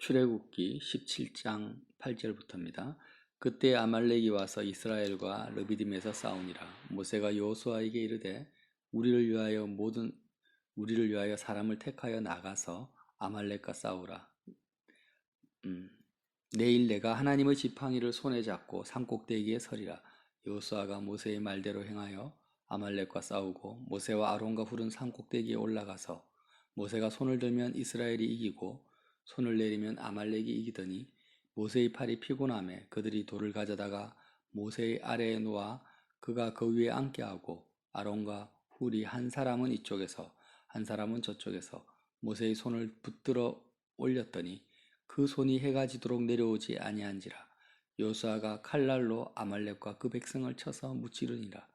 출애굽기 17장 8절부터입니다. 그때 아말렉이 와서 이스라엘과 르비딤에서 싸우니라. 모세가 여호수아에게 이르되 우리를 위하여 사람을 택하여 나가서 아말렉과 싸우라. 내일 내가 하나님의 지팡이를 손에 잡고 산꼭대기에 서리라. 여호수아가 모세의 말대로 행하여 아말렉과 싸우고 모세와 아론과 훌은 산꼭대기에 올라가서 모세가 손을 들면 이스라엘이 이기고 손을 내리면 아말렉이 이기더니 모세의 팔이 피곤하매 그들이 돌을 가져다가 모세의 아래에 놓아 그가 그 위에 앉게 하고 아론과 훌이 한 사람은 이쪽에서 한 사람은 저쪽에서 모세의 손을 붙들어 올렸더니 그 손이 해가 지도록 내려오지 아니한지라. 여호수아가 칼날로 아말렉과 그 백성을 쳐서 무찌르니라.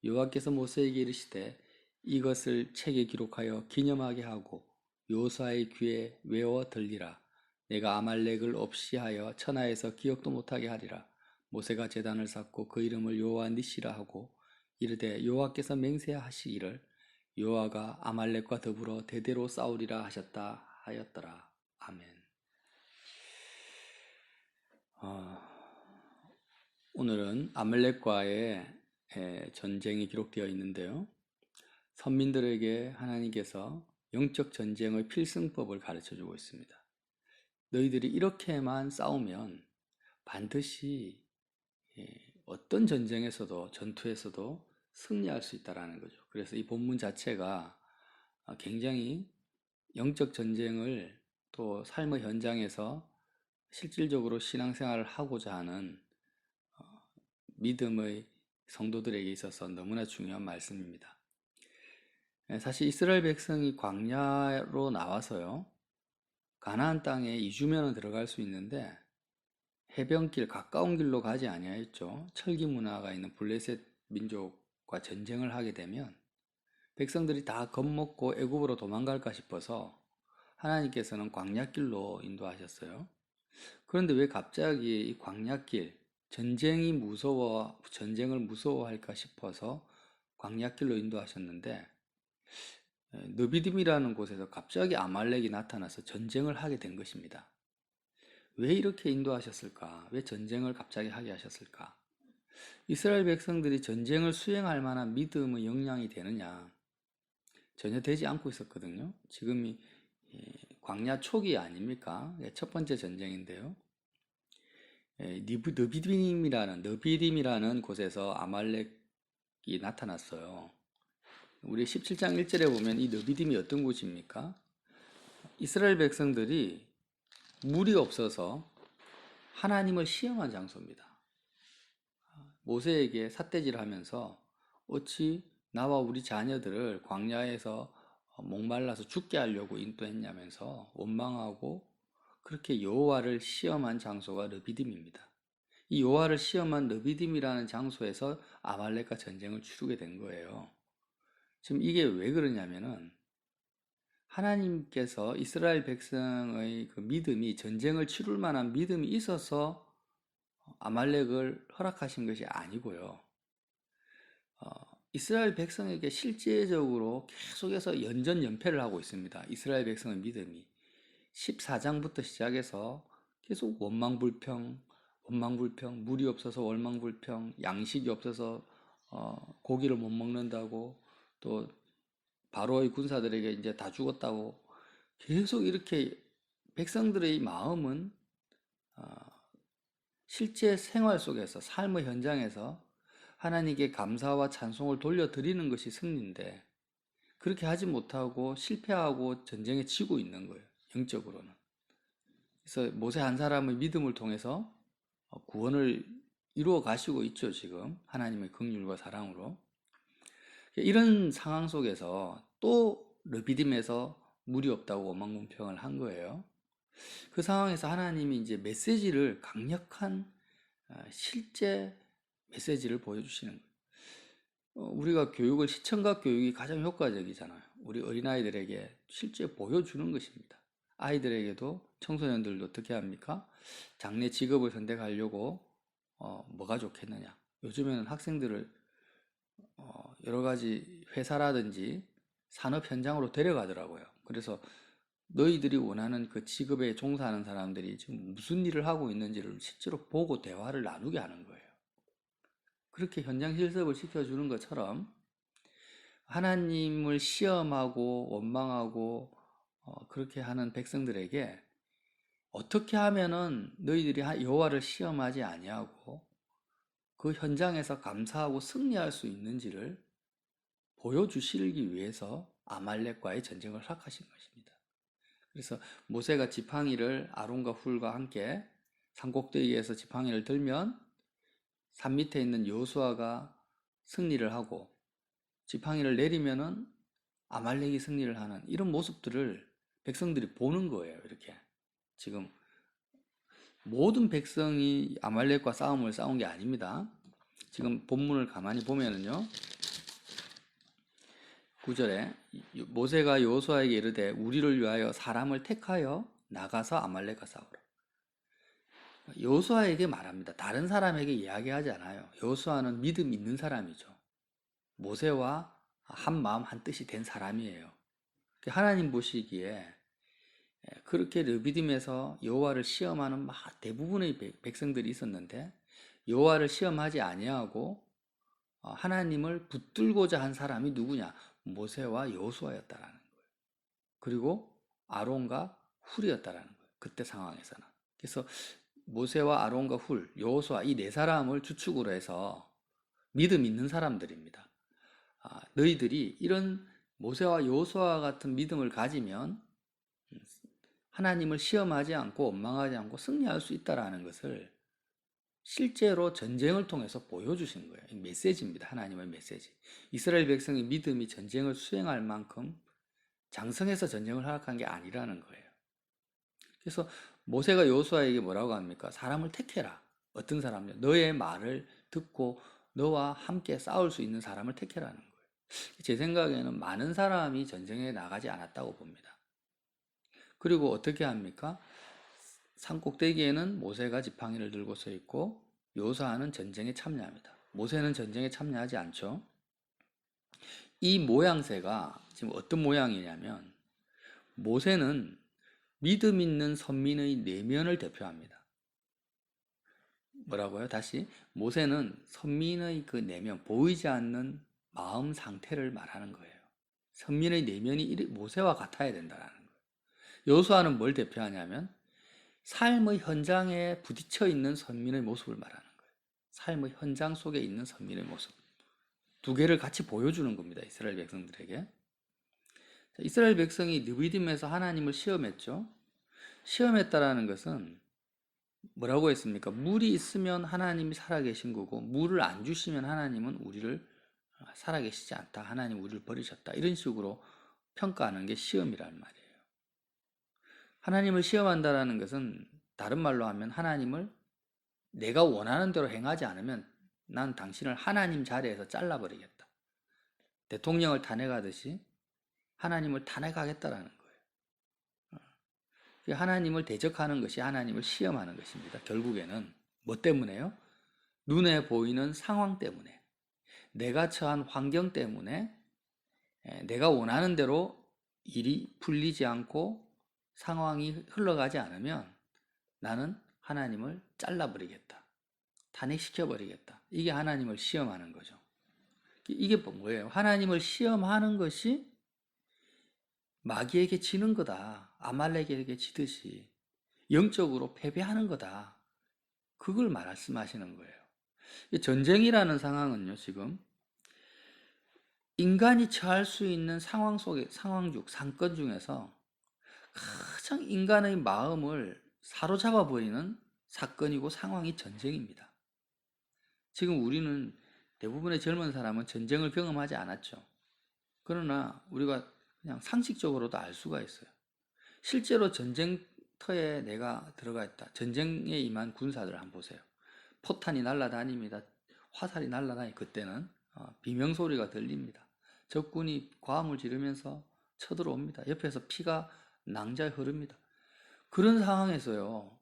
여호와께서 모세에게 이르시되 이것을 책에 기록하여 기념하게 하고 여호수아의 귀에 외워 들리라. 내가 아말렉을 없이 하여 천하에서 기억도 못하게 하리라. 모세가 제단을 쌓고 그 이름을 여호와 니시라 하고 이르되 여호와께서 맹세하시기를 여호와가 아말렉과 더불어 대대로 싸우리라 하셨다 하였더라. 아멘. 오늘은 아말렉과의 전쟁이 기록되어 있는데요. 선민들에게 하나님께서 영적 전쟁의 필승법을 가르쳐주고 있습니다. 너희들이 이렇게만 싸우면 반드시 어떤 전쟁에서도 전투에서도 승리할 수 있다는 거죠. 그래서 이 본문 자체가 굉장히 영적 전쟁을 또 삶의 현장에서 실질적으로 신앙생활을 하고자 하는 믿음의 성도들에게 있어서 너무나 중요한 말씀입니다. 사실 이스라엘 백성이 광야로 나와서요, 가나안 땅에 2주면 들어갈 수 있는데 해변길 가까운 길로 가지 아니하였죠. 철기 문화가 있는 블레셋 민족과 전쟁을 하게 되면 백성들이 다 겁먹고 애굽으로 도망갈까 싶어서 하나님께서는 광야길로 인도하셨어요. 그런데 왜 갑자기 이 광야길, 전쟁을 무서워할까 싶어서 광야길로 인도하셨는데 느비딤이라는 곳에서 갑자기 아말렉이 나타나서 전쟁을 하게 된 것입니다. 왜 이렇게 인도하셨을까? 왜 전쟁을 갑자기 하게 하셨을까? 이스라엘 백성들이 전쟁을 수행할 만한 믿음의 역량이 되느냐? 전혀 되지 않고 있었거든요. 지금이 광야 초기 아닙니까? 첫 번째 전쟁인데요. 느비딤이라는 곳에서 아말렉이 나타났어요. 우리 17장 1절에 보면 이 느비딤이 어떤 곳입니까? 이스라엘 백성들이 물이 없어서 하나님을 시험한 장소입니다. 모세에게 삿대질하면서 어찌 나와 우리 자녀들을 광야에서 목말라서 죽게 하려고 인도했냐면서 원망하고 그렇게 여호와를 시험한 장소가 르비딤입니다. 이 여호와를 시험한 르비딤이라는 장소에서 아말렉과 전쟁을 치르게 된 거예요. 지금 이게 왜 그러냐면은 하나님께서 이스라엘 백성의 그 믿음이 전쟁을 치룰 만한 믿음이 있어서 아말렉을 허락하신 것이 아니고요. 이스라엘 백성에게 실제적으로 계속해서 연전연패를 하고 있습니다. 이스라엘 백성의 믿음이 14장부터 시작해서 계속 원망불평, 물이 없어서 원망불평, 양식이 없어서 고기를 못 먹는다고, 또 바로의 군사들에게 이제 다 죽었다고 계속 이렇게 백성들의 마음은 실제 생활 속에서 삶의 현장에서 하나님께 감사와 찬송을 돌려드리는 것이 승리인데 그렇게 하지 못하고 실패하고 전쟁에 지고 있는 거예요. 영적으로는. 그래서 모세 한 사람의 믿음을 통해서 구원을 이루어 가시고 있죠. 지금 하나님의 긍휼과 사랑으로. 이런 상황 속에서 또 르비딤에서 물이 없다고 원망불평을 한 거예요. 그 상황에서 하나님이 이제 메시지를 강력한 실제 메시지를 보여주시는 거예요. 우리가 시청각 교육이 가장 효과적이잖아요. 우리 어린아이들에게 실제 보여주는 것입니다. 아이들에게도 청소년들도 어떻게 합니까? 장래 직업을 선택하려고 뭐가 좋겠느냐. 요즘에는 학생들을 여러 가지 회사라든지 산업 현장으로 데려가더라고요. 그래서 너희들이 원하는 그 직업에 종사하는 사람들이 지금 무슨 일을 하고 있는지를 실제로 보고 대화를 나누게 하는 거예요. 그렇게 현장 실습을 시켜주는 것처럼 하나님을 시험하고 원망하고 그렇게 하는 백성들에게 어떻게 하면은 너희들이 여호와를 시험하지 아니하고 그 현장에서 감사하고 승리할 수 있는지를 보여주시기 위해서 아말렉과의 전쟁을 시작하신 것입니다. 그래서 모세가 지팡이를 아론과 훌과 함께 산꼭대기에서 지팡이를 들면 산 밑에 있는 여호수아가 승리를 하고 지팡이를 내리면은 아말렉이 승리를 하는 이런 모습들을 백성들이 보는 거예요. 이렇게 지금 모든 백성이 아말렉과 싸움을 싸운 게 아닙니다. 지금 본문을 가만히 보면은요. 9절에 모세가 여호수아에게 이르되 우리를 위하여 사람을 택하여 나가서 아말렉과 싸우라. 여호수아에게 말합니다. 다른 사람에게 이야기하지 않아요. 여호수아는 믿음 있는 사람이죠. 모세와 한 마음 한 뜻이 된 사람이에요. 하나님 보시기에 그렇게 르비딤에서 여호와를 시험하는 대부분의 백성들이 있었는데 여호와를 시험하지 아니하고 하나님을 붙들고자 한 사람이 누구냐? 모세와 여호수아였다라는 거예요. 그리고 아론과 훌이었다라는 거예요. 그때 상황에서는. 그래서 모세와 아론과 훌, 여호수아 이 네 사람을 주축으로 해서 믿음 있는 사람들입니다. 너희들이 이런 모세와 여호수아 같은 믿음을 가지면 하나님을 시험하지 않고 원망하지 않고 승리할 수 있다라는 것을 실제로 전쟁을 통해서 보여주신 거예요. 메시지입니다. 하나님의 메시지. 이스라엘 백성의 믿음이 전쟁을 수행할 만큼 장성해서 전쟁을 허락한 게 아니라는 거예요. 그래서 모세가 여호수아에게 뭐라고 합니까? 사람을 택해라. 어떤 사람요? 너의 말을 듣고 너와 함께 싸울 수 있는 사람을 택해라는 거예요. 제 생각에는 많은 사람이 전쟁에 나가지 않았다고 봅니다. 그리고 어떻게 합니까? 산꼭대기에는 모세가 지팡이를 들고 서 있고 여호수아는 전쟁에 참여합니다. 모세는 전쟁에 참여하지 않죠. 이 모양새가 지금 어떤 모양이냐면 모세는 믿음 있는 선민의 내면을 대표합니다. 뭐라고요? 다시 모세는 선민의 그 내면, 보이지 않는 마음 상태를 말하는 거예요. 선민의 내면이 모세와 같아야 된다는 거예요. 여호수아는 뭘 대표하냐면 삶의 현장에 부딪혀 있는 선민의 모습을 말하는 거예요. 삶의 현장 속에 있는 선민의 모습. 두 개를 같이 보여주는 겁니다. 이스라엘 백성들에게. 이스라엘 백성이 느비딤에서 하나님을 시험했죠. 시험했다라는 것은 뭐라고 했습니까? 물이 있으면 하나님이 살아계신 거고 물을 안 주시면 하나님은 우리를 살아계시지 않다. 하나님 우리를 버리셨다. 이런 식으로 평가하는 게 시험이란 말이에요. 하나님을 시험한다라는 것은 다른 말로 하면 하나님을 내가 원하는 대로 행하지 않으면 난 당신을 하나님 자리에서 잘라버리겠다. 대통령을 탄핵하듯이 하나님을 탄핵하겠다라는 거예요. 하나님을 대적하는 것이 하나님을 시험하는 것입니다. 결국에는 뭐 때문에요? 눈에 보이는 상황 때문에, 내가 처한 환경 때문에 내가 원하는 대로 일이 풀리지 않고 상황이 흘러가지 않으면 나는 하나님을 잘라버리겠다. 탄핵시켜버리겠다. 이게 하나님을 시험하는 거죠. 이게 뭐예요? 하나님을 시험하는 것이 마귀에게 지는 거다. 아말렉에게 지듯이 영적으로 패배하는 거다. 그걸 말씀하시는 거예요. 전쟁이라는 상황은요, 지금 인간이 처할 수 있는 상황 속에, 상권 중에서 가장 인간의 마음을 사로잡아 버리는 사건이고 상황이 전쟁입니다. 지금 우리는 대부분의 젊은 사람은 전쟁을 경험하지 않았죠. 그러나 우리가 그냥 상식적으로도 알 수가 있어요. 실제로 전쟁터에 내가 들어가 있다. 전쟁에 임한 군사들 한번 보세요. 포탄이 날아다닙니다. 화살이 날아다니 그때는 비명소리가 들립니다. 적군이 과음을 지르면서 쳐들어옵니다. 옆에서 피가 낭자에 흐릅니다. 그런 상황에서요.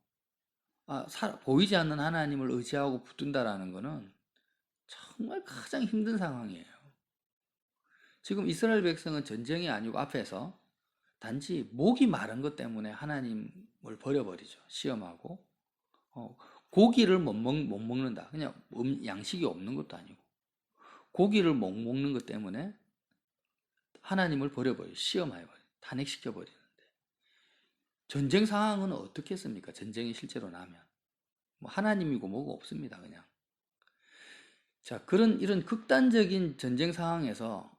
보이지 않는 하나님을 의지하고 붙든다라는 것은 정말 가장 힘든 상황이에요. 지금 이스라엘 백성은 전쟁이 아니고 앞에서 단지 목이 마른 것 때문에 하나님을 버려버리죠. 시험하고. 고기를 못 먹는다. 그냥 양식이 없는 것도 아니고. 고기를 못 먹는 것 때문에 하나님을 버려버려요. 시험하여 버려요. 탄핵시켜버리는데. 전쟁 상황은 어떻게 했습니까? 전쟁이 실제로 나면. 뭐 하나님이고 뭐고 없습니다. 그냥. 자, 이런 극단적인 전쟁 상황에서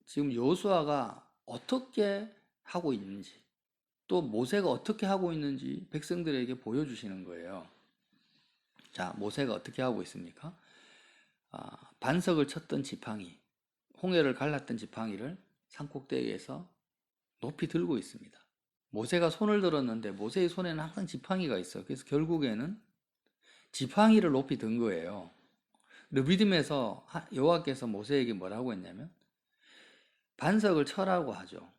지금 여호수아가 어떻게 하고 있는지, 또 모세가 어떻게 하고 있는지 백성들에게 보여주시는 거예요. 자, 모세가 어떻게 하고 있습니까? 반석을 쳤던 지팡이, 홍해를 갈랐던 지팡이를 산꼭대기에서 높이 들고 있습니다. 모세가 손을 들었는데 모세의 손에는 항상 지팡이가 있어요. 그래서 결국에는 지팡이를 높이 든 거예요. 르비딤에서 여호와께서 모세에게 뭐라고 했냐면 반석을 쳐라고 하죠.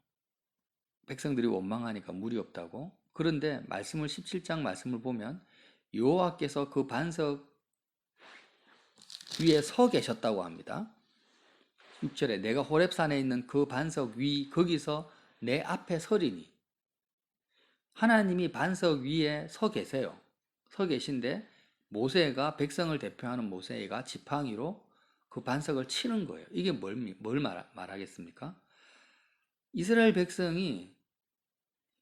백성들이 원망하니까 물이 없다고. 그런데 말씀을 17장 말씀을 보면 여호와께서 그 반석 위에 서 계셨다고 합니다. 6절에 내가 호렙산에 있는 그 반석 위 거기서 내 앞에 서리니 하나님이 반석 위에 서 계세요. 서 계신데 모세가 백성을 대표하는 모세가 지팡이로 그 반석을 치는 거예요. 이게 뭘 말하겠습니까? 이스라엘 백성이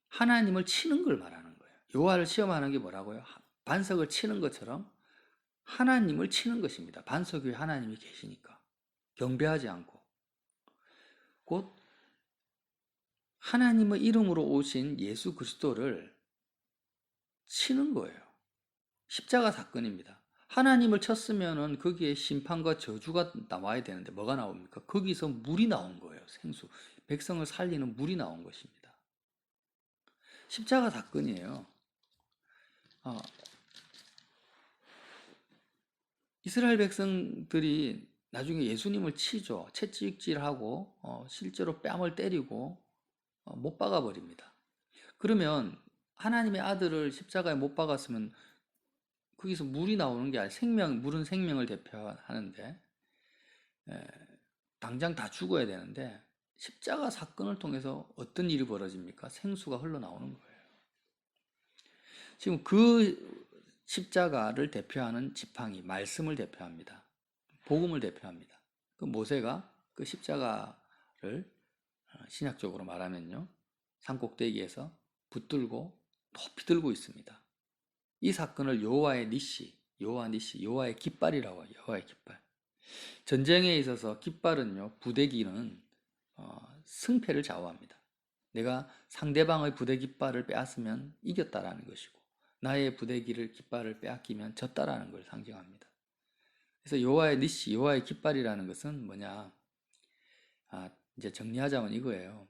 하나님을 치는 걸 말하는 거예요. 여호와를 시험하는 게 뭐라고요? 반석을 치는 것처럼 하나님을 치는 것입니다. 반석 위에 하나님이 계시니까 경배하지 않고 곧 하나님의 이름으로 오신 예수 그리스도를 치는 거예요. 십자가 사건입니다. 하나님을 쳤으면은 거기에 심판과 저주가 나와야 되는데 뭐가 나옵니까? 거기서 물이 나온 거예요. 생수. 백성을 살리는 물이 나온 것입니다. 십자가 사건이에요. 이스라엘 백성들이 나중에 예수님을 치죠. 채찍질하고 실제로 뺨을 때리고 못 박아 버립니다. 그러면 하나님의 아들을 십자가에 못 박았으면 거기서 물이 나오는 게 아니라 물은 생명을 대표하는데 당장 다 죽어야 되는데 십자가 사건을 통해서 어떤 일이 벌어집니까? 생수가 흘러나오는 거예요. 지금 그 십자가를 대표하는 지팡이, 말씀을 대표합니다. 복음을 대표합니다. 그 모세가 그 십자가를 신약적으로 말하면요. 산꼭대기에서 붙들고 높이 들고 있습니다. 이 사건을 여호와의 니시, 여호와의 깃발이라고 해요. 여호와의 깃발. 전쟁에 있어서 깃발은요, 부대기는 승패를 좌우합니다. 내가 상대방의 부대 깃발을 빼앗으면 이겼다라는 것이고, 나의 부대기를 깃발을 빼앗기면 졌다라는 걸 상징합니다. 그래서 여호와의 니시, 여호와의 깃발이라는 것은 뭐냐? 이제 정리하자면 이거예요.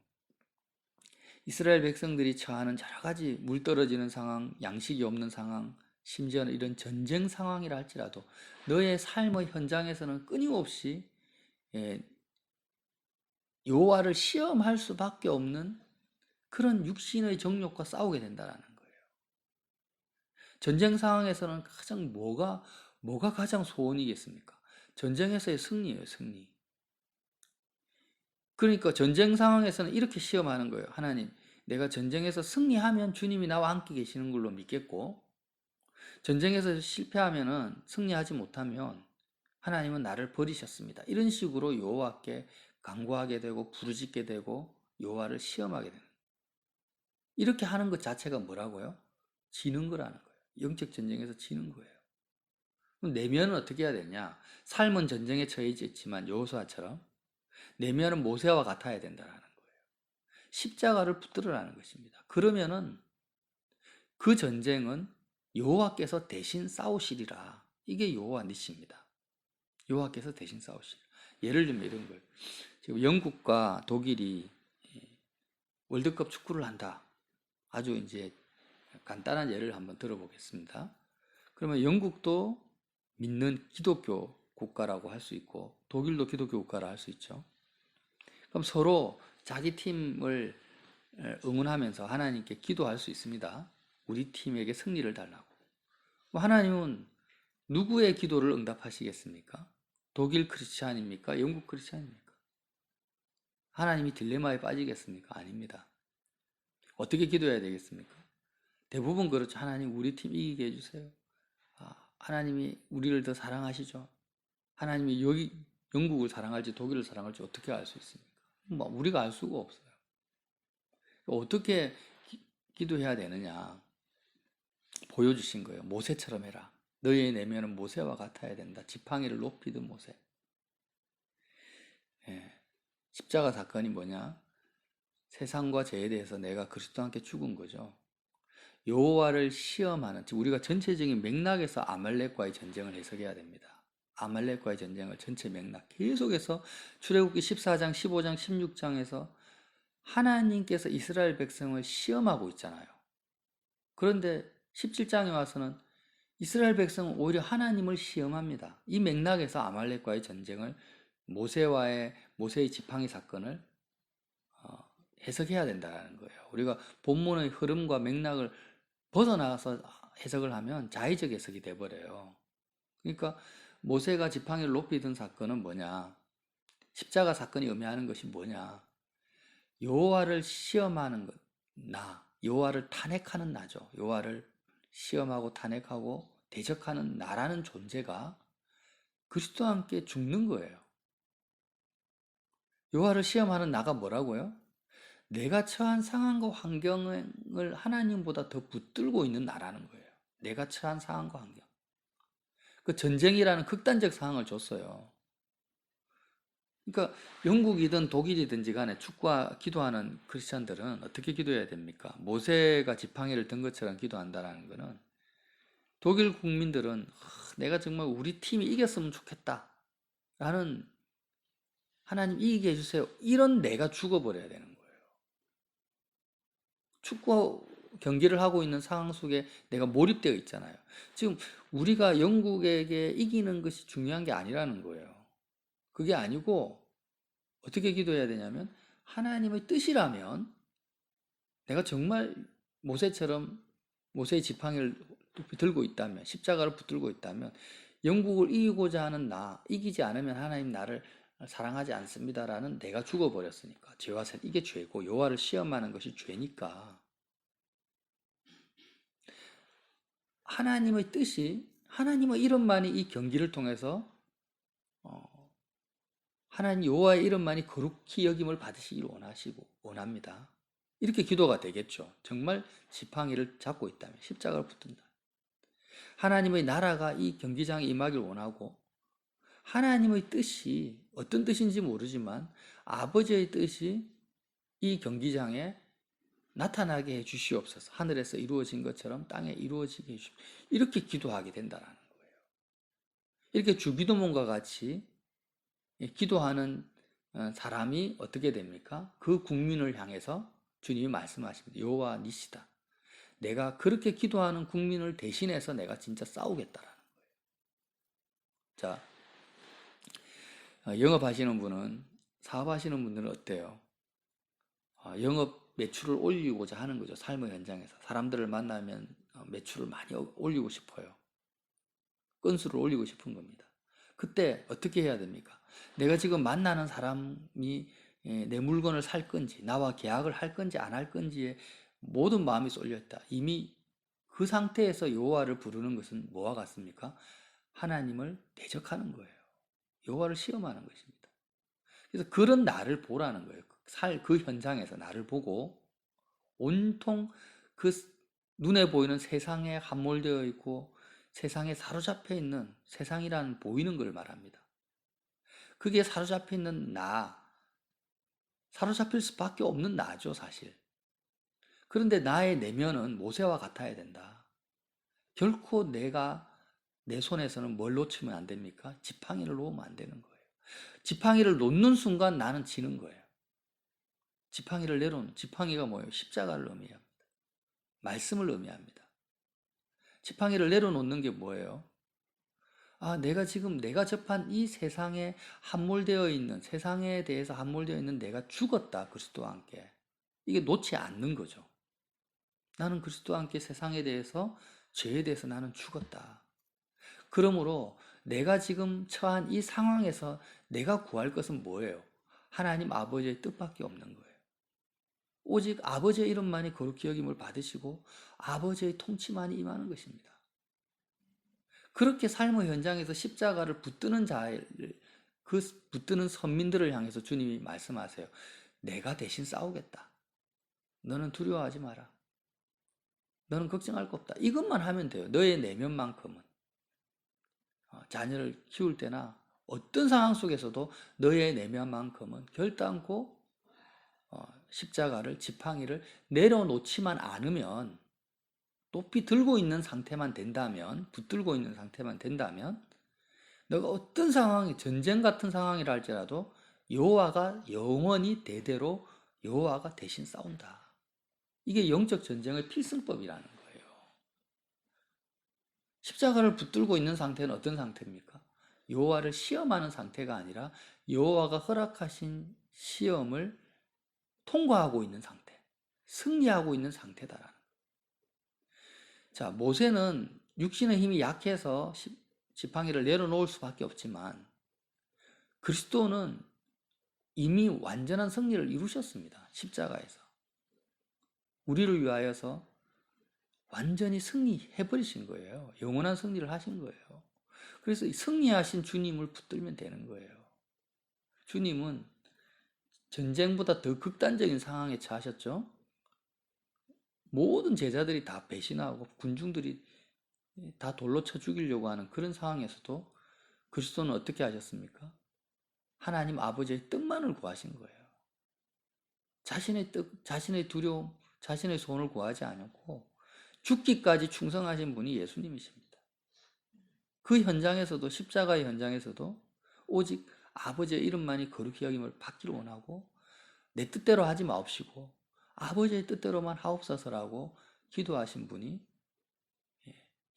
이스라엘 백성들이 처하는 여러 가지 물 떨어지는 상황, 양식이 없는 상황, 심지어는 이런 전쟁 상황이라 할지라도 너의 삶의 현장에서는 끊임없이 여호와를 시험할 수밖에 없는 그런 육신의 정욕과 싸우게 된다는 거예요. 전쟁 상황에서는 가장 뭐가 가장 소원이겠습니까? 전쟁에서의 승리예요, 승리. 그러니까 전쟁 상황에서는 이렇게 시험하는 거예요. 하나님, 내가 전쟁에서 승리하면 주님이 나와 함께 계시는 걸로 믿겠고, 전쟁에서 실패하면은 승리하지 못하면 하나님은 나를 버리셨습니다. 이런 식으로 여호와께 간구하게 되고 부르짖게 되고 여호와를 시험하게 되는. 이렇게 하는 것 자체가 뭐라고요? 지는 거라는 거예요. 영적 전쟁에서 지는 거예요. 그럼 내면은 어떻게 해야 되냐? 삶은 전쟁에 처해져 있지만 여호수아처럼 내면은 모세와 같아야 된다는 거예요. 십자가를 붙들으라는 것입니다. 그러면은 그 전쟁은 여호와께서 대신 싸우시리라. 이게 여호와 니시입니다. 여호와께서 대신 싸우시리라. 예를 들면 이런 거예요. 지금 영국과 독일이 월드컵 축구를 한다. 아주 이제 간단한 예를 한번 들어보겠습니다. 그러면 영국도 믿는 기독교 국가라고 할 수 있고 독일도 기독교 국가라 할 수 있죠. 그럼 서로 자기 팀을 응원하면서 하나님께 기도할 수 있습니다. 우리 팀에게 승리를 달라고. 하나님은 누구의 기도를 응답하시겠습니까? 독일 크리스찬입니까? 영국 크리스찬입니까? 하나님이 딜레마에 빠지겠습니까? 아닙니다. 어떻게 기도해야 되겠습니까? 대부분 그렇죠. 하나님 우리 팀 이기게 해주세요. 하나님이 우리를 더 사랑하시죠. 하나님이 영국을 사랑할지 독일을 사랑할지 어떻게 알 수 있습니까? 뭐 우리가 알 수가 없어요. 어떻게 기도해야 되느냐 보여주신 거예요. 모세처럼 해라. 너희의 내면은 모세와 같아야 된다. 지팡이를 높이던 모세. 예. 십자가 사건이 뭐냐? 세상과 죄에 대해서 내가 그리스도와 함께 죽은 거죠. 여호와를 시험하는, 즉 우리가 전체적인 맥락에서 아말렉과의 전쟁을 해석해야 됩니다. 아말렉과의 전쟁을 전체 맥락 계속해서 출애굽기 14장, 15장, 16장에서 하나님께서 이스라엘 백성을 시험하고 있잖아요. 그런데 17장에 와서는 이스라엘 백성은 오히려 하나님을 시험합니다. 이 맥락에서 아말렉과의 전쟁을 모세의 지팡이 사건을 해석해야 된다는 거예요. 우리가 본문의 흐름과 맥락을 벗어나서 해석을 하면 자의적 해석이 돼버려요. 그러니까 모세가 지팡이를 높이 든 사건은 뭐냐? 십자가 사건이 의미하는 것이 뭐냐? 여호와를 시험하는 것, 여호와를 탄핵하는 나죠. 여호와를 시험하고 탄핵하고 대적하는 나라는 존재가 그리스도와 함께 죽는 거예요. 여호와를 시험하는 나가 뭐라고요? 내가 처한 상황과 환경을 하나님보다 더 붙들고 있는 나라는 거예요. 내가 처한 상황과 환경. 그 전쟁이라는 극단적 상황을 줬어요. 그러니까 영국이든 독일이든지 간에 축구와 기도하는 크리스찬들은 어떻게 기도해야 됩니까? 모세가 지팡이를 든 것처럼 기도한다는 것은 독일 국민들은 내가 정말 우리 팀이 이겼으면 좋겠다 라는 하나님 이기게 해주세요. 이런 내가 죽어버려야 되는 거예요. 축구 경기를 하고 있는 상황 속에 내가 몰입되어 있잖아요. 지금 우리가 영국에게 이기는 것이 중요한 게 아니라는 거예요. 그게 아니고 어떻게 기도해야 되냐면 하나님의 뜻이라면 내가 정말 모세처럼 모세의 지팡이를 들고 있다면 십자가를 붙들고 있다면 영국을 이기고자 하는 이기지 않으면 하나님 나를 사랑하지 않습니다라는 내가 죽어버렸으니까 죄와 살 이게 죄고 여호와를 시험하는 것이 죄니까 하나님의 뜻이 하나님의 이름만이 이 경기를 통해서 하나님 여호와의 이름만이 거룩히 여김을 받으시길 원합니다. 이렇게 기도가 되겠죠. 정말 지팡이를 잡고 있다면 십자가를 붙든다. 하나님의 나라가 이 경기장에 임하길 원하고 하나님의 뜻이 어떤 뜻인지 모르지만 아버지의 뜻이 이 경기장에 나타나게 해 주시옵소서. 하늘에서 이루어진 것처럼 땅에 이루어지게 해 주시옵소서. 이렇게 기도하게 된다는 거예요. 이렇게 주기도문과 같이 기도하는 사람이 어떻게 됩니까? 그 국민을 향해서 주님이 말씀하십니다. 여호와 니시다. 내가 그렇게 기도하는 국민을 대신해서 내가 진짜 싸우겠다라는 거예요. 자, 영업하시는 분은, 사업하시는 분들은 어때요? 영업 매출을 올리고자 하는 거죠. 삶의 현장에서. 사람들을 만나면 매출을 많이 올리고 싶어요. 건수를 올리고 싶은 겁니다. 그때 어떻게 해야 됩니까? 내가 지금 만나는 사람이 내 물건을 살 건지, 나와 계약을 할 건지 안 할 건지에 모든 마음이 쏠려있다. 이미 그 상태에서 여호와를 부르는 것은 뭐와 같습니까? 하나님을 대적하는 거예요. 여호와를 시험하는 것입니다. 그래서 그런 나를 보라는 거예요. 그 현장에서 나를 보고 온통 그 눈에 보이는 세상에 함몰되어 있고 세상에 사로잡혀 있는 세상이라는 보이는 걸 말합니다. 그게 사로잡혀 있는 사로잡힐 수밖에 없는 나죠, 사실. 그런데 나의 내면은 모세와 같아야 된다. 결코 내 손에서는 뭘 놓치면 안 됩니까? 지팡이를 놓으면 안 되는 거예요. 지팡이를 놓는 순간 나는 지는 거예요. 지팡이를 내려놓는, 지팡이가 뭐예요? 십자가를 의미합니다. 말씀을 의미합니다. 지팡이를 내려놓는 게 뭐예요? 내가 지금 내가 접한 이 세상에 함몰되어 있는, 세상에 대해서 함몰되어 있는 내가 죽었다, 그리스도와 함께. 이게 놓지 않는 거죠. 나는 그리스도와 함께 세상에 대해서, 죄에 대해서 나는 죽었다. 그러므로 내가 지금 처한 이 상황에서 내가 구할 것은 뭐예요? 하나님 아버지의 뜻밖에 없는 거예요. 오직 아버지의 이름만이 거룩히 여김을 받으시고 아버지의 통치만이 임하는 것입니다. 그렇게 삶의 현장에서 십자가를 붙드는 자를, 그 붙드는 선민들을 향해서 주님이 말씀하세요. 내가 대신 싸우겠다. 너는 두려워하지 마라. 너는 걱정할 거 없다. 이것만 하면 돼요. 너의 내면만큼은. 자녀를 키울 때나 어떤 상황 속에서도 너의 내면만큼은 결단코 십자가를, 지팡이를 내려놓지만 않으면, 높이 들고 있는 상태만 된다면, 붙들고 있는 상태만 된다면, 너가 어떤 상황이, 전쟁 같은 상황이라 할지라도 여호와가 영원히 대대로 여호와가 대신 싸운다. 이게 영적 전쟁의 필승법이라는 거예요. 십자가를 붙들고 있는 상태는 어떤 상태입니까? 여호와를 시험하는 상태가 아니라 여호와가 허락하신 시험을 통과하고 있는 상태, 승리하고 있는 상태다라는. 자, 모세는 육신의 힘이 약해서 지팡이를 내려놓을 수밖에 없지만 그리스도는 이미 완전한 승리를 이루셨습니다. 십자가에서. 우리를 위하여서 완전히 승리해버리신 거예요. 영원한 승리를 하신 거예요. 그래서 승리하신 주님을 붙들면 되는 거예요. 주님은 전쟁보다 더 극단적인 상황에 처하셨죠. 모든 제자들이 다 배신하고 군중들이 다 돌로 쳐 죽이려고 하는 그런 상황에서도 그리스도는 어떻게 하셨습니까? 하나님 아버지의 뜻만을 구하신 거예요. 자신의 뜻, 자신의 두려움, 자신의 소원을 구하지 않았고 죽기까지 충성하신 분이 예수님이십니다. 그 현장에서도, 십자가의 현장에서도 오직 아버지의 이름만이 거룩히 여김을 받기를 원하고 내 뜻대로 하지 마옵시고 아버지의 뜻대로만 하옵소서라고 기도하신 분이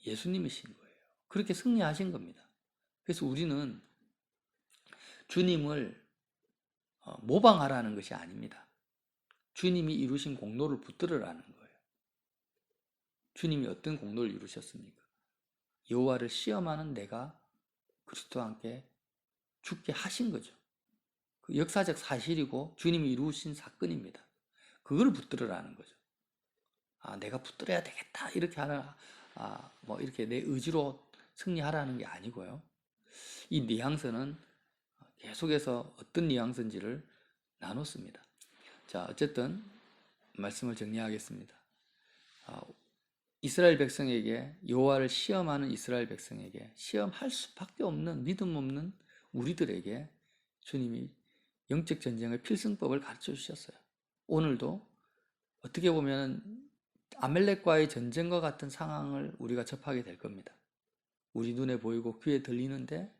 예수님이신 거예요. 그렇게 승리하신 겁니다. 그래서 우리는 주님을 모방하라는 것이 아닙니다. 주님이 이루신 공로를 붙들으라는 거예요. 주님이 어떤 공로를 이루셨습니까? 여호와를 시험하는 내가 그리스도와 함께 죽게 하신 거죠. 그 역사적 사실이고 주님이 이루신 사건입니다. 그걸 붙들으라는 거죠. 내가 붙들어야 되겠다 이렇게 하는 뭐 이렇게 내 의지로 승리하라는 게 아니고요. 이 뉘앙스는 계속해서 어떤 뉘앙스인지를 나눴습니다. 자, 어쨌든 말씀을 정리하겠습니다. 이스라엘 백성에게, 여호와를 시험하는 이스라엘 백성에게, 시험할 수밖에 없는 믿음 없는 우리들에게 주님이 영적 전쟁의 필승법을 가르쳐 주셨어요. 오늘도 어떻게 보면 아멜렉과의 전쟁과 같은 상황을 우리가 접하게 될 겁니다. 우리 눈에 보이고 귀에 들리는데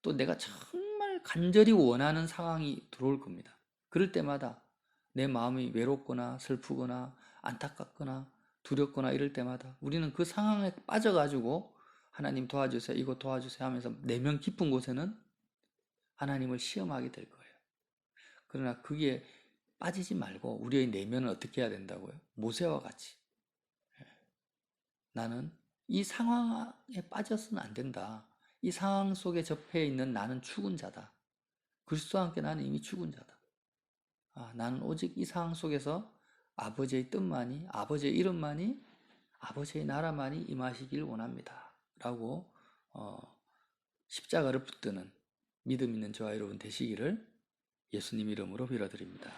또 내가 정말 간절히 원하는 상황이 들어올 겁니다. 그럴 때마다 내 마음이 외롭거나 슬프거나 안타깝거나 두렵거나 이럴 때마다 우리는 그 상황에 빠져가지고 하나님 도와주세요, 이거 도와주세요 하면서 내면 깊은 곳에는 하나님을 시험하게 될 거예요. 그러나 그게 빠지지 말고 우리의 내면을 어떻게 해야 된다고요? 모세와 같이 나는 이 상황에 빠져서는 안 된다. 이 상황 속에 접해 있는 나는 죽은 자다. 그리스도와 함께 나는 이미 죽은 자다. 나는 오직 이 상황 속에서 아버지의 뜻만이, 아버지의 이름만이, 아버지의 나라만이 임하시길 원합니다. 라고 십자가를 붙드는 믿음 있는 저와 여러분 되시기를 예수님 이름으로 빌어드립니다.